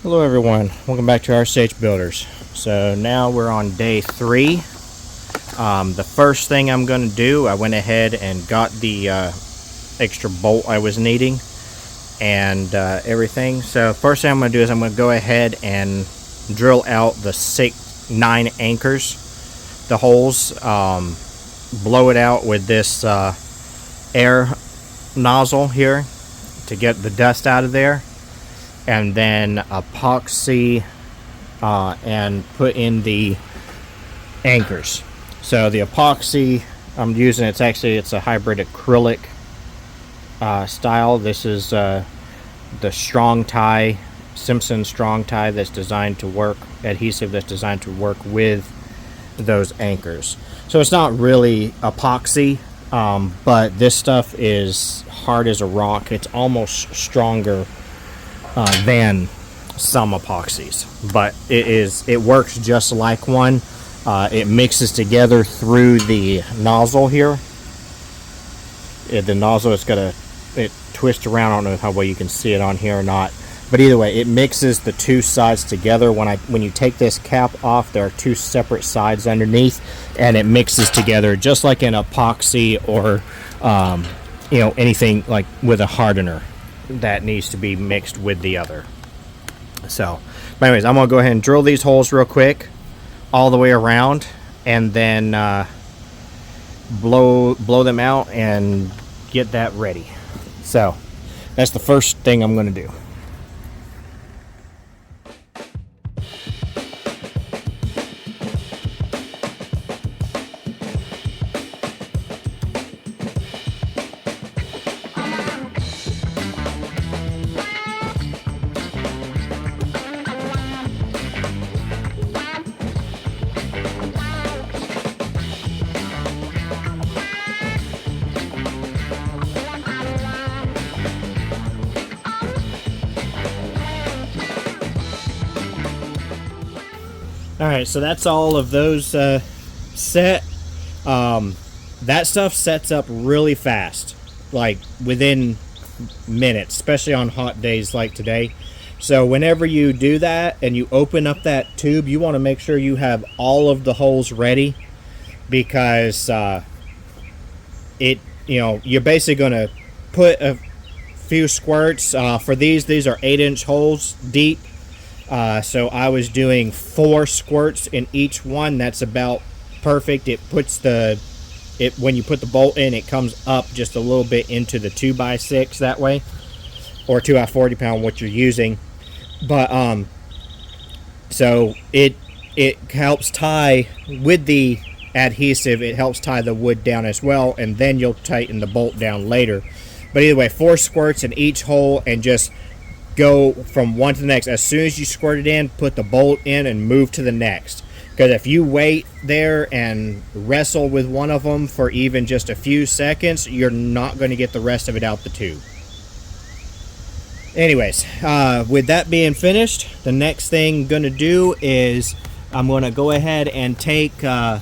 Hello everyone, welcome back to RCH Builders. So now we're on day 3. The first thing I'm going to do, I went ahead and got the extra bolt I was needing and everything. So first thing I'm going to do is I'm going to go ahead and drill out the 9 anchors, the holes, blow it out with this air nozzle here to get the dust out of there, and then epoxy and put in the anchors. So the epoxy I'm using, it's a hybrid acrylic style. This is the strong tie, Simpson strong tie, that's designed to work, adhesive that's designed to work with those anchors. So it's not really epoxy, but this stuff is hard as a rock. It's almost stronger than some epoxies, but it works just like one. It mixes together through the nozzle here. The nozzle is it twists around. I don't know how well you can see it on here or not, but either way, it mixes the two sides together. When you take this cap off, there are 2 separate sides underneath, and it mixes together just like an epoxy or anything like with a hardener that needs to be mixed with the other. So, but anyways, I'm gonna go ahead and drill these holes real quick, all the way around, and then blow them out and get that ready. So, that's the first thing I'm gonna do. Alright, so that's all of those set. That stuff sets up really fast, like within minutes, especially on hot days like today. So whenever you do that and you open up that tube, you want to make sure you have all of the holes ready, because you're basically going to put a few squirts. For these are 8-inch holes deep. So I was doing 4 squirts in each one. That's about perfect. It puts when you put the bolt in, it comes up just a little bit into the 2x6 that way, or 2x40 pound, what you're using. But so it helps tie with the adhesive. It helps tie the wood down as well, and then you'll tighten the bolt down later. But either way, 4 squirts in each hole, and just go from one to the next. As soon as you squirt it in, put the bolt in and move to the next. Because if you wait there and wrestle with one of them for even just a few seconds, you're not going to get the rest of it out the tube. Anyways, with that being finished, the next thing I'm going to do is I'm going to go ahead and take the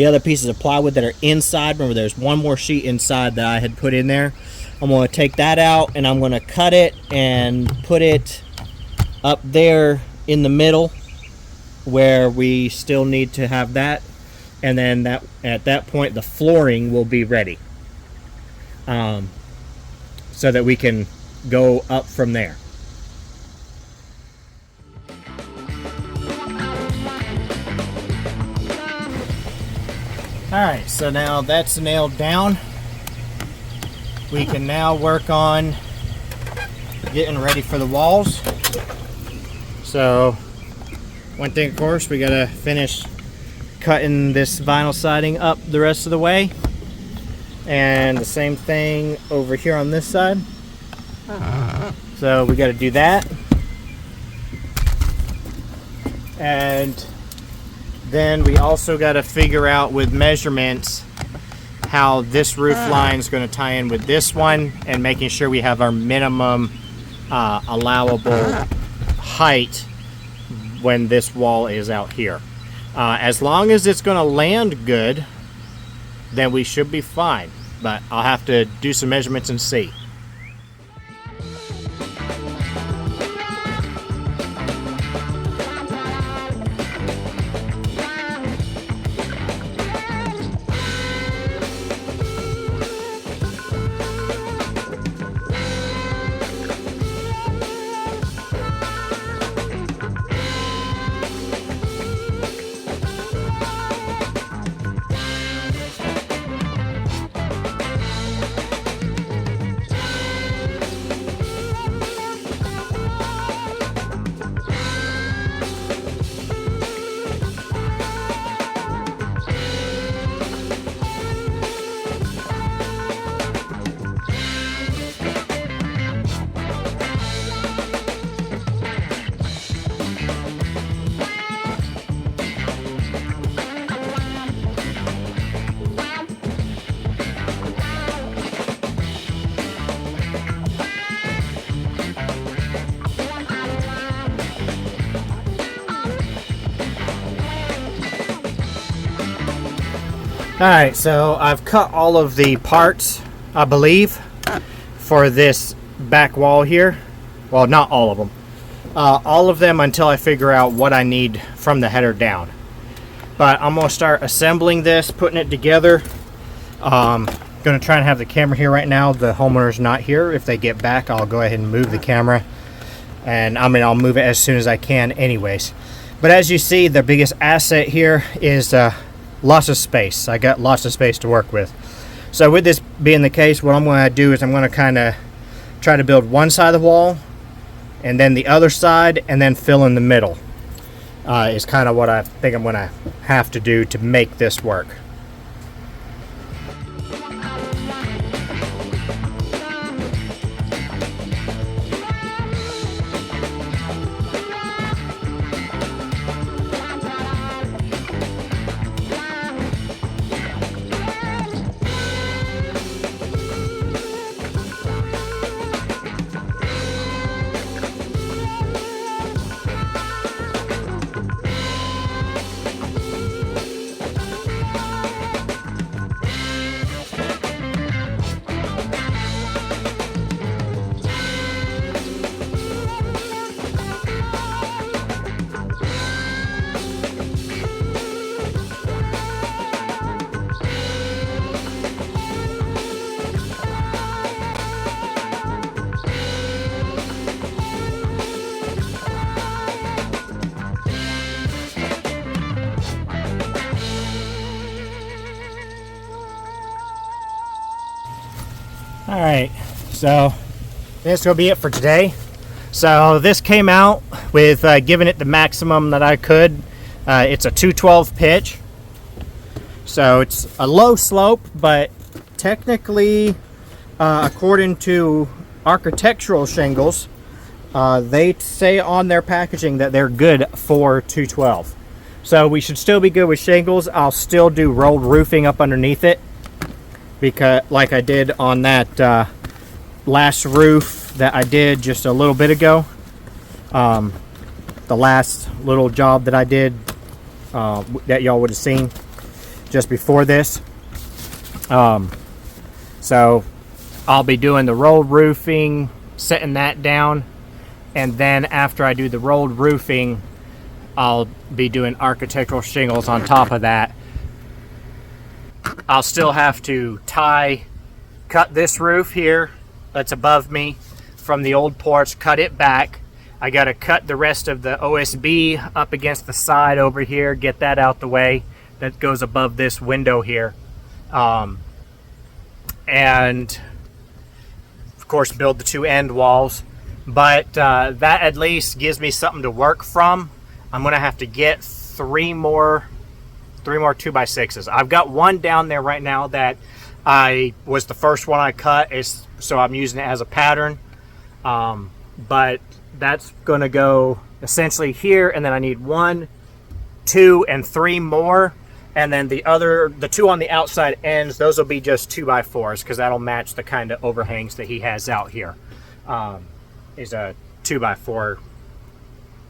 other pieces of plywood that are inside. Remember, there's one more sheet inside that I had put in there. I'm going to take that out, and I'm going to cut it and put it up there in the middle where we still need to have that, and then at that point the flooring will be ready, so that we can go up from there. Alright, so now that's nailed down. We can now work on getting ready for the walls. So, one thing, of course, we gotta finish cutting this vinyl siding up the rest of the way. And the same thing over here on this side. So we gotta do that. And then we also gotta figure out with measurements how this roof line is going to tie in with this one, and making sure we have our minimum allowable height when this wall is out here. As long as it's going to land good, then we should be fine. But I'll have to do some measurements and see. Alright, so I've cut all of the parts, I believe, for this back wall here. Well, not all of them. All of them until I figure out what I need from the header down. But I'm going to start assembling this, putting it together. Going to try and have the camera here right now. The homeowner's not here. If they get back, I'll go ahead and move the camera. And I'll move it as soon as I can anyways. But as you see, the biggest asset here is lots of space. I got lots of space to work with. So with this being the case, what I'm going to do is I'm going to kind of try to build one side of the wall and then the other side and then fill in the middle. Is kind of what I think I'm going to have to do to make this work. Alright, so this will be it for today. So this came out with giving it the maximum that I could. It's a 212 pitch. So it's a low slope, but technically, according to architectural shingles, they say on their packaging that they're good for 212. So we should still be good with shingles. I'll still do rolled roofing up underneath it, because like I did on that last roof that I did just a little bit ago. The last little job that I did that y'all would have seen just before this. So I'll be doing the rolled roofing, setting that down, and then after I do the rolled roofing, I'll be doing architectural shingles on top of that. I'll still have to cut this roof here that's above me from the old porch, cut it back. I got to cut the rest of the OSB up against the side over here, get that out the way. That goes above this window here. And of course build the two end walls. But that at least gives me something to work from. I'm going to have to get three more 2x6s. I've got one down there right now that I was the first one I cut, so I'm using it as a pattern. But that's going to go essentially here, and then I need 1, 2, and 3 more. And then the two on the outside ends, those will be just 2x4s, because that'll match the kind of overhangs that he has out here. Is a 2x4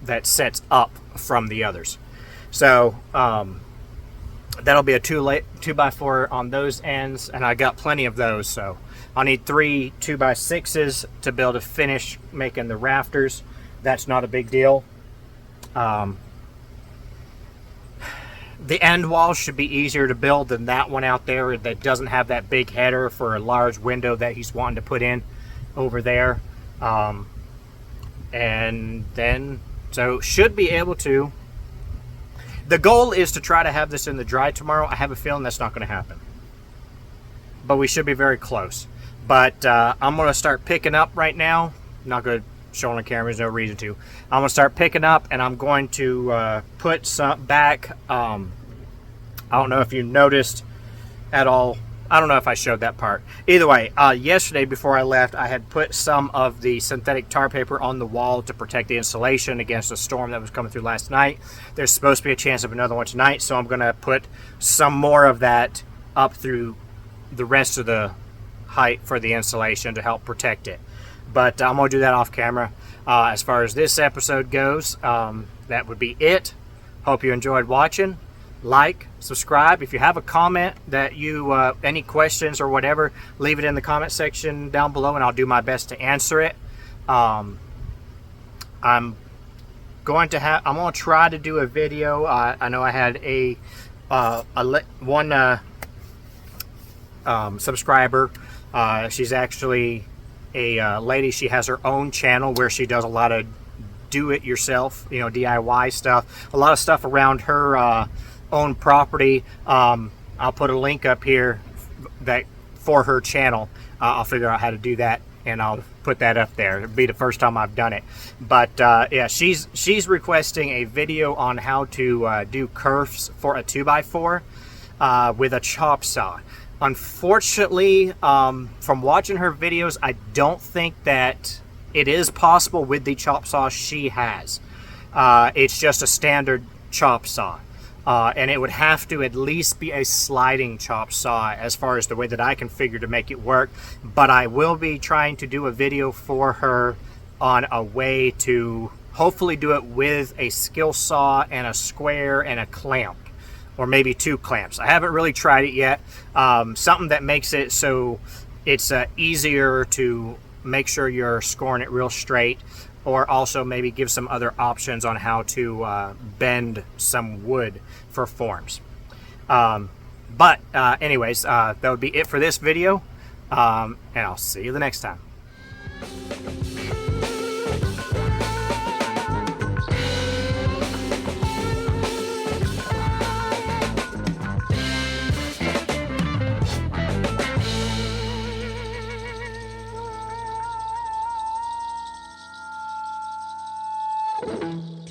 that sets up from the others. So that'll be a 2x4 on those ends, and I got plenty of those. So I'll need 3 2x6s to be able to finish making the rafters. That's not a big deal. The end wall should be easier to build than that one out there that doesn't have that big header for a large window that he's wanting to put in over there. And then, so should be able to. The goal is to try to have this in the dry tomorrow. I have a feeling that's not going to happen, but we should be very close. But I'm going to start picking up right now. I'm not going to show on the camera, there's no reason to. I'm going to start picking up, and I'm going to put some back. I don't know if you noticed at all. I don't know if I showed that part. Either way, yesterday before I left, I had put some of the synthetic tar paper on the wall to protect the insulation against a storm that was coming through last night. There's supposed to be a chance of another one tonight, so I'm going to put some more of that up through the rest of the height for the insulation to help protect it. But I'm going to do that off camera. As far as this episode goes, that would be it. Hope you enjoyed watching. like, subscribe. If you have a comment that you, any questions or whatever, leave it in the comment section down below and I'll do my best to answer it. I'm going to try to do a video. I know I had one subscriber. She's actually a lady. She has her own channel where she does a lot of do-it-yourself, DIY stuff. A lot of stuff around her own property. I'll put a link up here for her channel. I'll figure out how to do that and I'll put that up there. It'll be the first time I've done it. But yeah, she's requesting a video on how to do kerfs for a 2x4 with a chop saw. Unfortunately, from watching her videos, I don't think that it is possible with the chop saw she has. It's just a standard chop saw. And it would have to at least be a sliding chop saw as far as the way that I can figure to make it work. But I will be trying to do a video for her on a way to hopefully do it with a skill saw and a square and a clamp, or maybe 2 clamps. I haven't really tried it yet. Something that makes it so it's easier to make sure you're scoring it real straight, or also maybe give some other options on how to bend some wood for forms. But anyways, that would be it for this video, and I'll see you the next time. Thank you.